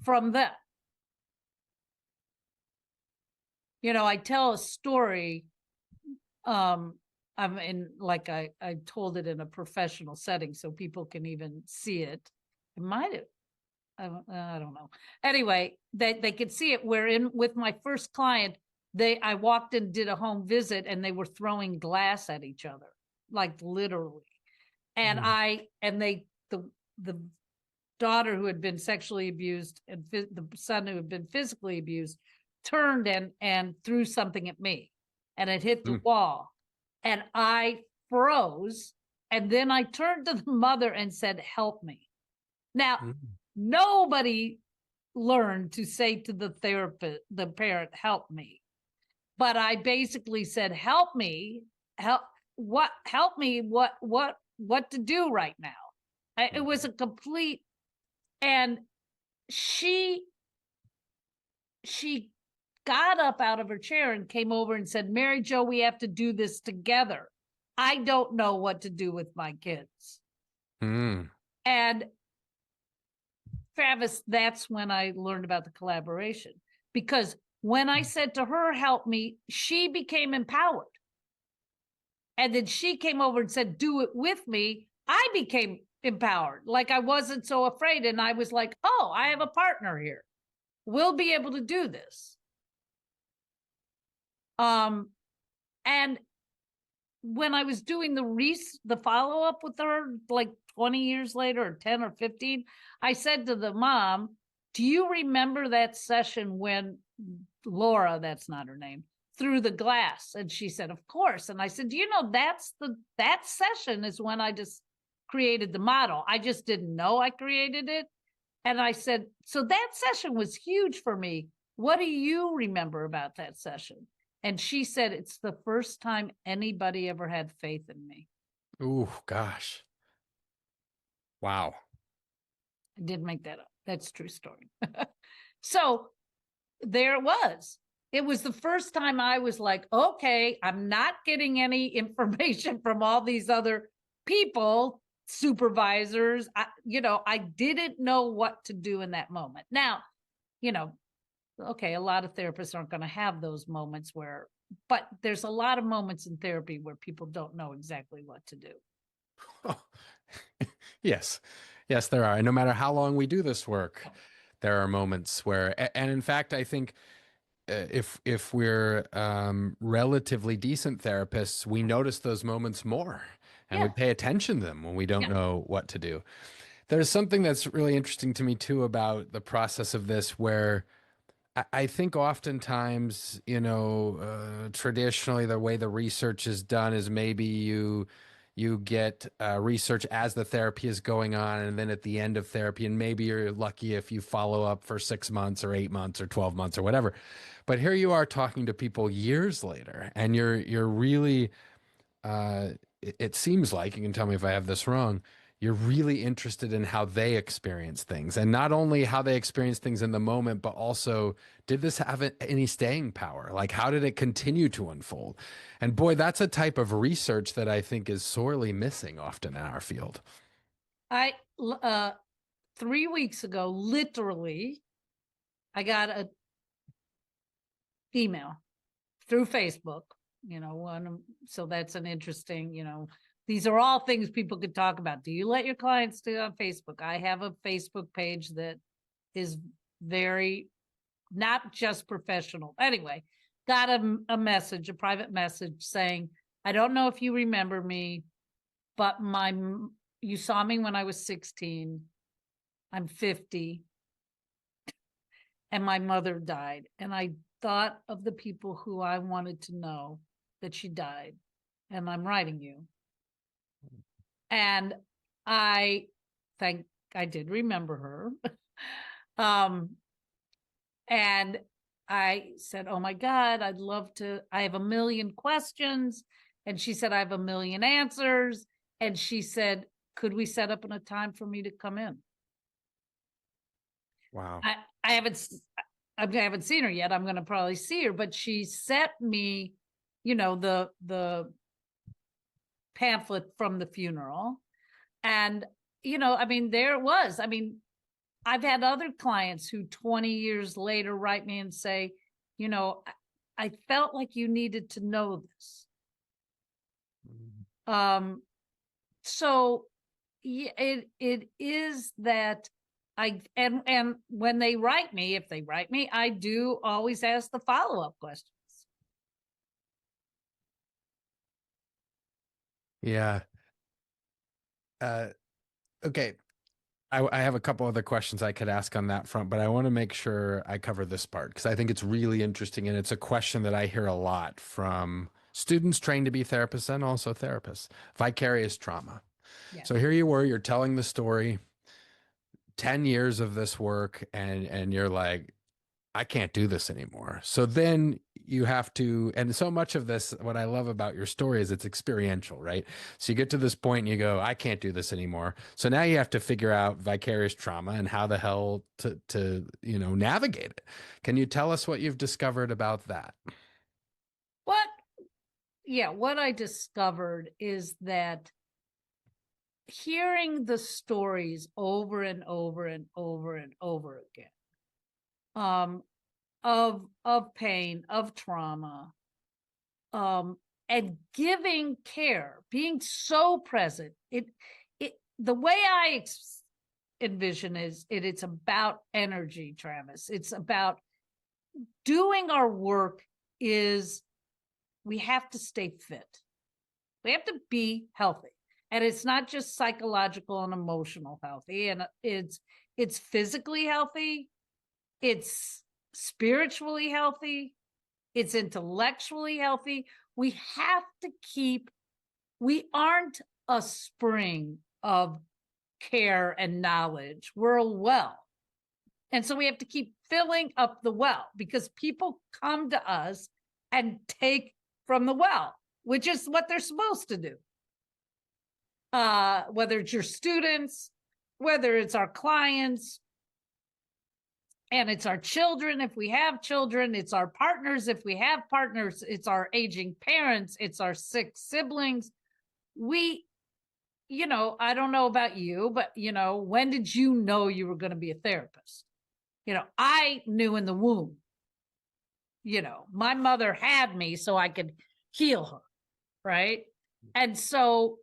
from them. I tell a story. I told it in a professional setting so people can even see it. It might have, I don't know. Anyway, they could see it. With my first client, I walked and did a home visit, and they were throwing glass at each other, like literally. And the daughter who had been sexually abused and the son who had been physically abused turned and threw something at me, and it hit the wall, and I froze. And then I turned to the mother and said, "Help me." Now, nobody learned to say to the parent, "Help me." but I basically said, help me what to do right now. It was a complete, and she got up out of her chair and came over and said, Mary Jo, we have to do this together. I don't know what to do with my kids. And Travis, that's when I learned about the collaboration, because when I said to her, help me, she became empowered. And then she came over and said, do it with me. I became empowered. Like I wasn't so afraid. And I was like, oh, I have a partner here. We'll be able to do this. And when I was doing the follow-up with her, like 20 years later, or 10 or 15, I said to the mom, do you remember that session when Laura, that's not her name, threw the glass? And she said, of course. And I said, do you know, that session is when I just created the model. I just didn't know I created it. And I said, so that session was huge for me. What do you remember about that session? And she said, it's the first time anybody ever had faith in me. Ooh, gosh. Wow. I didn't make that up. That's a true story. So there it was. It was the first time I was like, okay, I'm not getting any information from all these other people, supervisors. I didn't know what to do in that moment. Now, okay, a lot of therapists aren't going to have those moments but there's a lot of moments in therapy where people don't know exactly what to do. Oh. Yes, there are. And no matter how long we do this work, there are moments where, and in fact, I think if we're relatively decent therapists, we notice those moments more and we pay attention to them when we don't know what to do. There's something that's really interesting to me too about the process of this, where I think oftentimes, traditionally the way the research is done is maybe you get research as the therapy is going on, and then at the end of therapy, and maybe you're lucky if you follow up for 6 months or 8 months or 12 months or whatever. But here you are talking to people years later, and you're really, it seems like, you can tell me if I have this wrong, you're really interested in how they experience things, and not only how they experience things in the moment, but also, did this have any staying power? Like, how did it continue to unfold? And boy, that's a type of research that I think is sorely missing often in our field. 3 weeks ago, literally, I got an email through Facebook, so that's an interesting, these are all things people could talk about. Do you let your clients do on Facebook? I have a Facebook page that is very, not just professional. Anyway, got a message, a private message saying, I don't know if you remember me, but you saw me when I was 16. I'm 50. And my mother died. And I thought of the people who I wanted to know that she died. And I'm writing you. And I think I did remember her. And I said, oh my God, I'd love to, I have a million questions. And she said, I have a million answers. And she said, could we set up a time for me to come in? Wow. I haven't seen her yet. I'm going to probably see her, but she sent me, the pamphlet from the funeral. And, there it was. I've had other clients who 20 years later write me and say, I felt like you needed to know this. So yeah, it is that and when they write me, if they write me, I do always ask the follow-up questions. Yeah. Okay. I have a couple other questions I could ask on that front, but I want to make sure I cover this part because I think it's really interesting. And it's a question that I hear a lot from students trained to be therapists and also therapists: vicarious trauma. Yeah. So here you were, you're telling the story, 10 years of this work, and you're like, I can't do this anymore. So then you have to, and so much of this, what I love about your story is it's experiential, right? So you get to this point and you go, I can't do this anymore. So now you have to figure out vicarious trauma and how the hell to navigate it. Can you tell us what you've discovered about that? What I discovered is that hearing the stories over and over and over and over again, of pain, of trauma, and giving care, being so present. The way I envision it's about energy, Travis. It's about doing our work. We have to stay fit. We have to be healthy. And it's not just psychological and emotional healthy. And it's physically healthy. It's spiritually healthy. It's intellectually healthy. We aren't a spring of care and knowledge. We're a well. And so we have to keep filling up the well, because people come to us and take from the well, which is what they're supposed to do. Whether it's your students, whether it's our clients, and it's our children if we have children, it's our partners if we have partners, it's our aging parents, it's our sick siblings. I don't know about you, but when did you know you were going to be a therapist? I knew in the womb. My mother had me so I could heal her, right? And so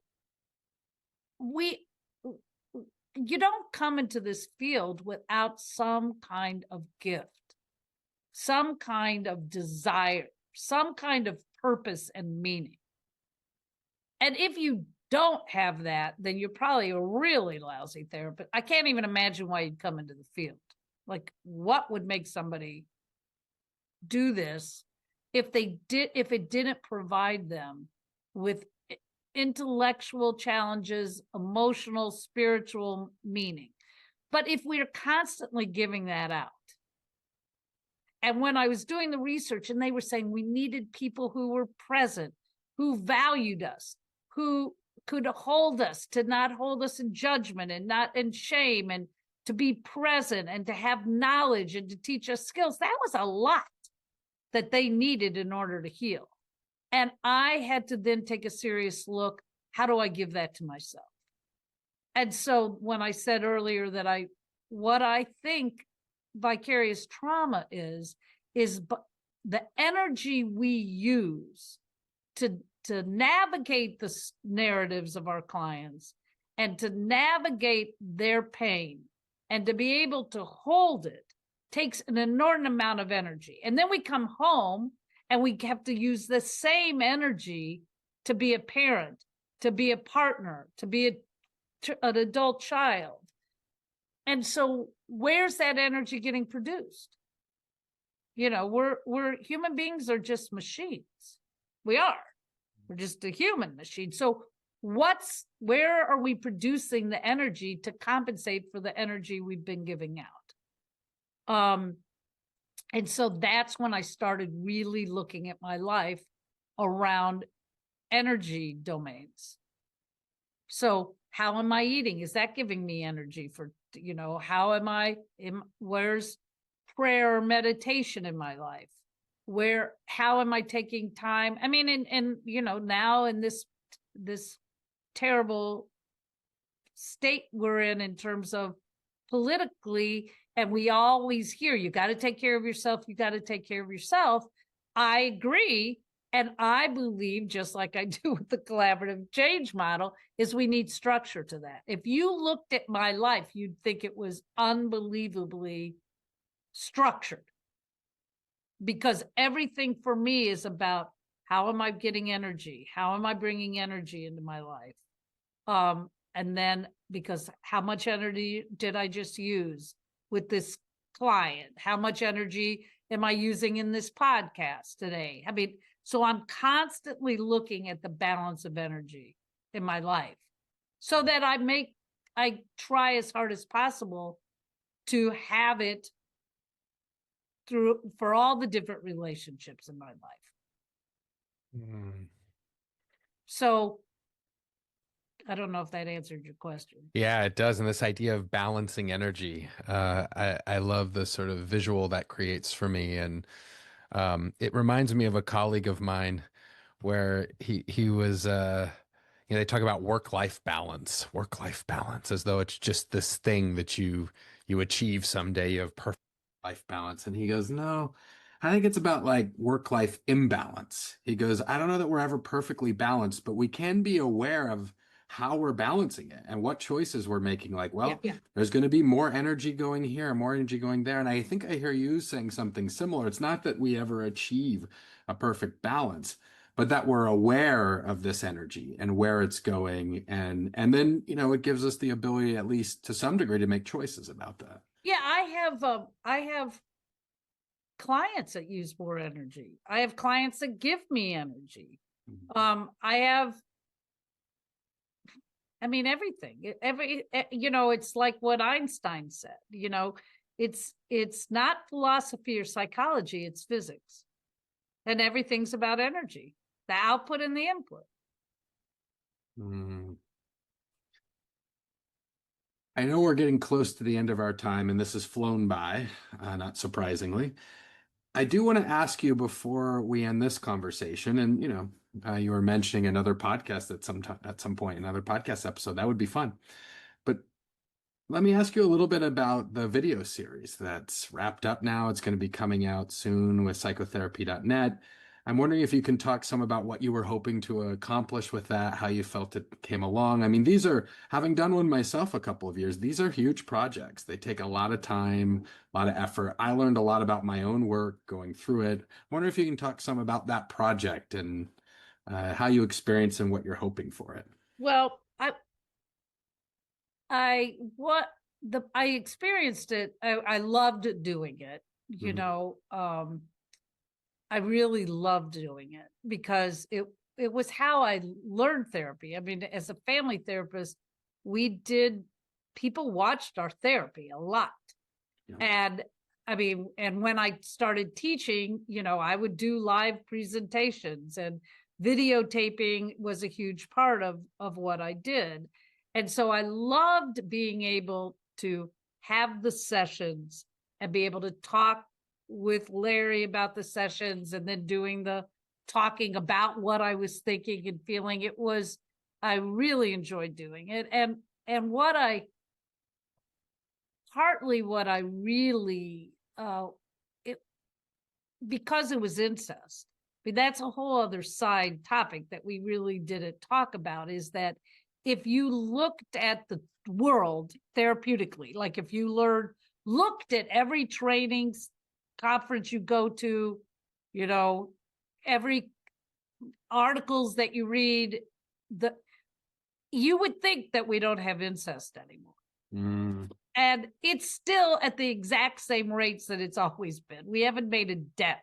you don't come into this field without some kind of gift, some kind of desire, some kind of purpose and meaning. And if you don't have that, then you're probably a really lousy therapist. I can't even imagine why you'd come into the field. Like, what would make somebody do this if it didn't provide them with intellectual challenges, emotional, spiritual meaning? But if we're constantly giving that out, and when I was doing the research and they were saying we needed people who were present, who valued us, who could hold us, to not hold us in judgment and not in shame, and to be present and to have knowledge and to teach us skills, that was a lot that they needed in order to heal. And I had to then take a serious look. How do I give that to myself? And so when I said earlier that what I think vicarious trauma is the energy we use to navigate the narratives of our clients and to navigate their pain and to be able to hold it takes an inordinate amount of energy. And then we come home and we have to use the same energy to be a parent, to be a partner, to be an adult child. And so where's that energy getting produced? We're human beings are just machines. We are. We're just a human machine. So where are we producing the energy to compensate for the energy we've been giving out? And so that's when I started really looking at my life around energy domains. So how am I eating? Is that giving me energy for, where's prayer or meditation in my life? How am I taking time? I mean, and now in this terrible state we're in terms of politically, and we always hear, you got to take care of yourself. You got to take care of yourself. I agree. And I believe, just like I do with the collaborative change model, is we need structure to that. If you looked at my life, you'd think it was unbelievably structured, because everything for me is about how am I getting energy? How am I bringing energy into my life? And then, because how much energy did I just use with this client? How much energy am I using in this podcast today? I mean, so I'm constantly looking at the balance of energy in my life so that I try as hard as possible to have it for all the different relationships in my life. Mm. So I don't know if that answered your question. Yeah, it does. And this idea of balancing energy, I love the sort of visual that creates for me. And it reminds me of a colleague of mine where he was, they talk about work-life balance, as though it's just this thing that you achieve someday. You have perfect life balance. And he goes, no, I think it's about like work-life imbalance. He goes, I don't know that we're ever perfectly balanced, but we can be aware of how we're balancing it and what choices we're making. Like, well, Yeah. there's going to be more energy going here, more energy going there. And I think I hear you saying something similar. It's not that we ever achieve a perfect balance, but that we're aware of this energy and where it's going. And then, it gives us the ability, at least to some degree, to make choices about that. Yeah, I have clients that use more energy. I have clients that give me energy. Everything. It's like what Einstein said, it's not philosophy or psychology, it's physics. And everything's about energy, the output and the input. I know we're getting close to the end of our time, and this has flown by, not surprisingly. I do want to ask you before we end this conversation, and you were mentioning another podcast at some point, another podcast episode. That would be fun. But let me ask you a little bit about the video series that's wrapped up now. It's going to be coming out soon with psychotherapy.net. I'm wondering if you can talk some about what you were hoping to accomplish with that, how you felt it came along. I mean, these are, having done one myself a couple of years, these are huge projects. They take a lot of time, a lot of effort. I learned a lot about my own work going through it. I wonder if you can talk some about that project and how you experience and what you're hoping for it. Well, I experienced it. I loved doing it. I really loved doing it because it was how I learned therapy. I mean, as a family therapist, people watched our therapy a lot. Yeah. And when I started teaching, I would do live presentations, and videotaping was a huge part of what I did. And so I loved being able to have the sessions and be able to talk with Larry about the sessions, and then doing the talking about what I was thinking and feeling. I really enjoyed doing it. And partly what I really, because it was incest, I mean, that's a whole other side topic that we really didn't talk about, is that if you looked at the world therapeutically, like if you looked at every training conference you go to, every articles that you read, you would think that we don't have incest anymore. And it's still at the exact same rates that it's always been. We haven't made a dent.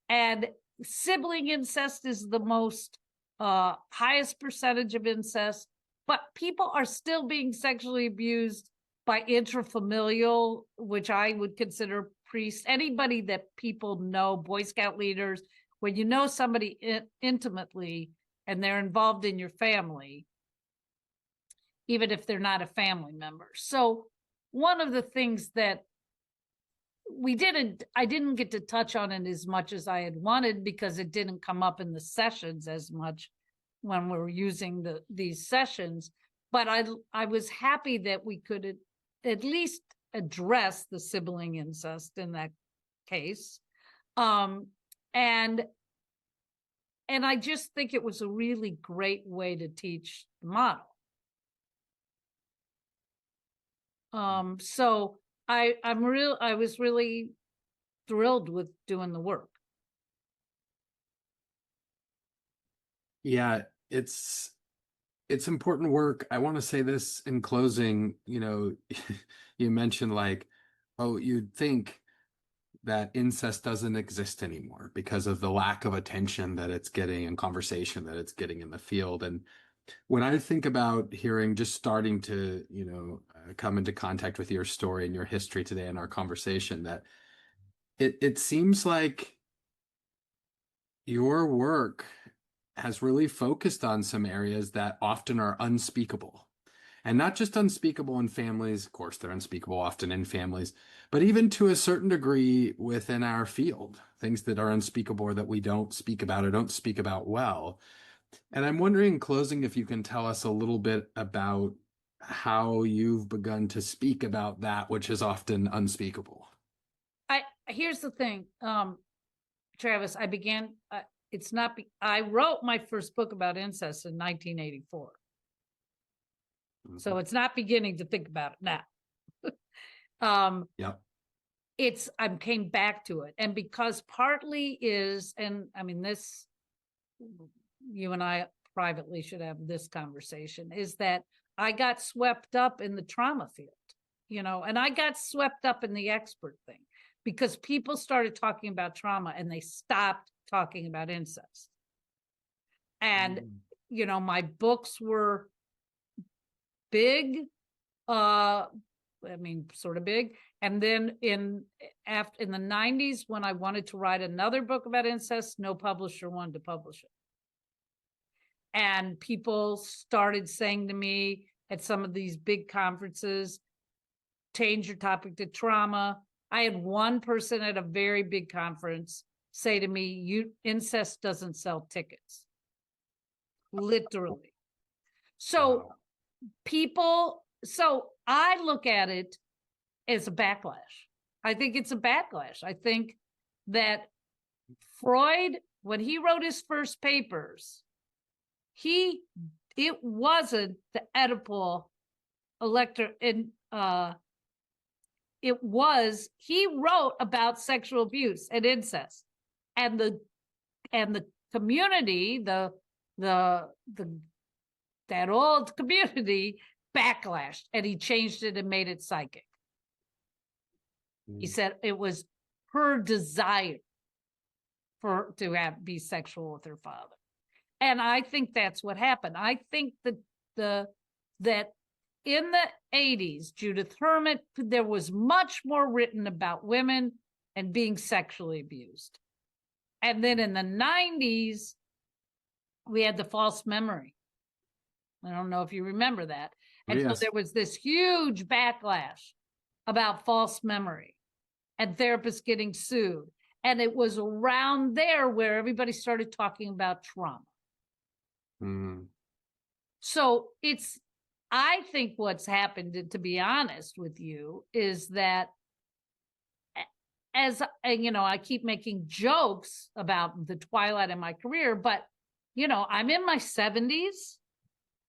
And sibling incest is the most highest percentage of incest, but people are still being sexually abused by intrafamilial, which I would consider priests, anybody that people know, Boy Scout leaders. When you know somebody intimately and they're involved in your family, even if they're not a family member. So one of the things that I didn't get to touch on it as much as I had wanted, because it didn't come up in the sessions as much when we were using these sessions. But I was happy that we could at least address the sibling incest in that case. And I just think it was a really great way to teach the model. So I was really thrilled with doing the work. Yeah, it's important work. I want to say this in closing, you mentioned like, oh, you'd think that incest doesn't exist anymore because of the lack of attention that it's getting and conversation that it's getting in the field. And when I think about just starting to, come into contact with your story and your history today in our conversation, that it seems like your work has really focused on some areas that often are unspeakable. And not just unspeakable in families, of course, they're unspeakable often in families, but even to a certain degree within our field, things that are unspeakable or that we don't speak about or don't speak about well. And I'm wondering, in closing, if you can tell us a little bit about how you've begun to speak about that which is often unspeakable. Here's the thing, Travis. I wrote my first book about incest in 1984. So it's not beginning to think about it now. Yeah. I came back to it. And because partly is, and I mean, this, you and I privately should have this conversation, is that I got swept up in the trauma field, and I got swept up in the expert thing because people started talking about trauma and they stopped talking about incest. And, my books were big, sort of big. And then in the 90s, when I wanted to write another book about incest, no publisher wanted to publish it. And people started saying to me at some of these big conferences, change your topic to trauma. I had one person at a very big conference say to me, incest doesn't sell tickets. Literally. So so I look at it as a backlash. I think it's a backlash. I think that Freud, when he wrote his first papers, it wasn't the Oedipal elector, and he wrote about sexual abuse and incest, and the community, that old community backlashed, and he changed it and made it psychic. He said it was her desire to be sexual with her father. And I think that's what happened. I think that in the 80s, Judith Herman, there was much more written about women and being sexually abused. And then in the 90s, we had the false memory. I don't know if you remember that. And so there was this huge backlash about false memory and therapists getting sued. And it was around there where everybody started talking about trauma. So I think what's happened, to be honest with you, is that I keep making jokes about the twilight of my career, but, I'm in my 70s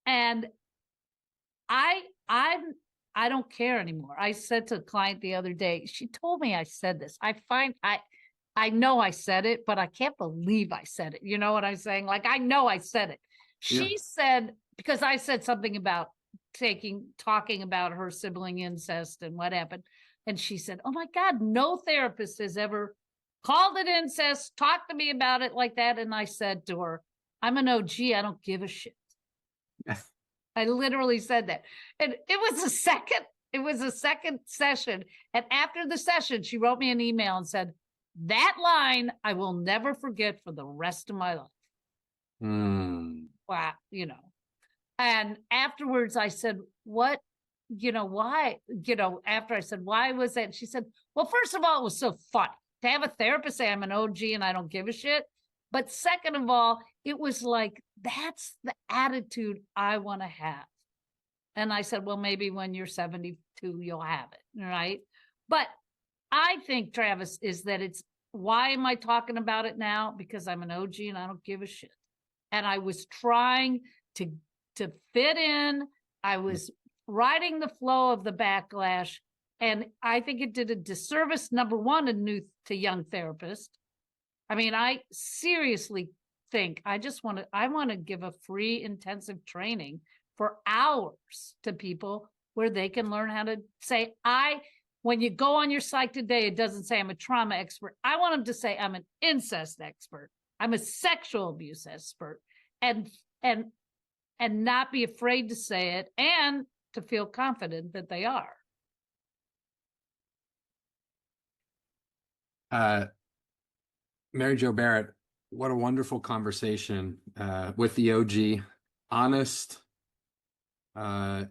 and I don't care anymore. I said to a client the other day, she told me I said this. I know I said it, but I can't believe I said it. You know what I'm saying? Like, I know I said it. She said, because I said something about talking about her sibling incest and what happened. And she said, oh my God, no therapist has ever called it incest, talked to me about it like that. And I said to her, I'm an OG, I don't give a shit. I literally said that. And it was a second session. And after the session, she wrote me an email and said, that line I will never forget for the rest of my life. Wow, And afterwards I said, what, why, after I said, why was that? She said, well, first of all, it was so funny to have a therapist say I'm an OG and I don't give a shit. But second of all, it was like, that's the attitude I want to have. And I said, well, maybe when you're 72, you'll have it, right? But I think, Travis, is that why am I talking about it now? Because I'm an OG and I don't give a shit. And I was trying to fit in. I was riding the flow of the backlash. And I think it did a disservice, number one, to young therapists. I mean, I seriously think I want to give a free intensive training for hours to people where they can learn how to say, when you go on your site today, it doesn't say I'm a trauma expert. I want them to say I'm an incest expert. I'm a sexual abuse expert, and not be afraid to say it and to feel confident that they are. Uh, Mary Jo Barrett, what a wonderful conversation with the OG, honest,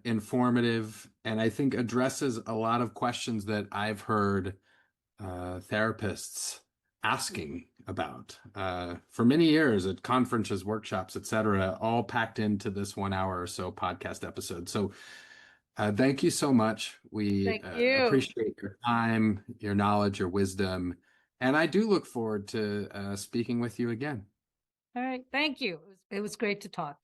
informative, and I think addresses a lot of questions that I've heard therapists asking about for many years at conferences, workshops, etc., all packed into this 1 hour or so podcast episode. So thank you so much. We Thank you. appreciate your time, your knowledge, your wisdom, and I do look forward to speaking with you again. All right. Thank you. It was great to talk.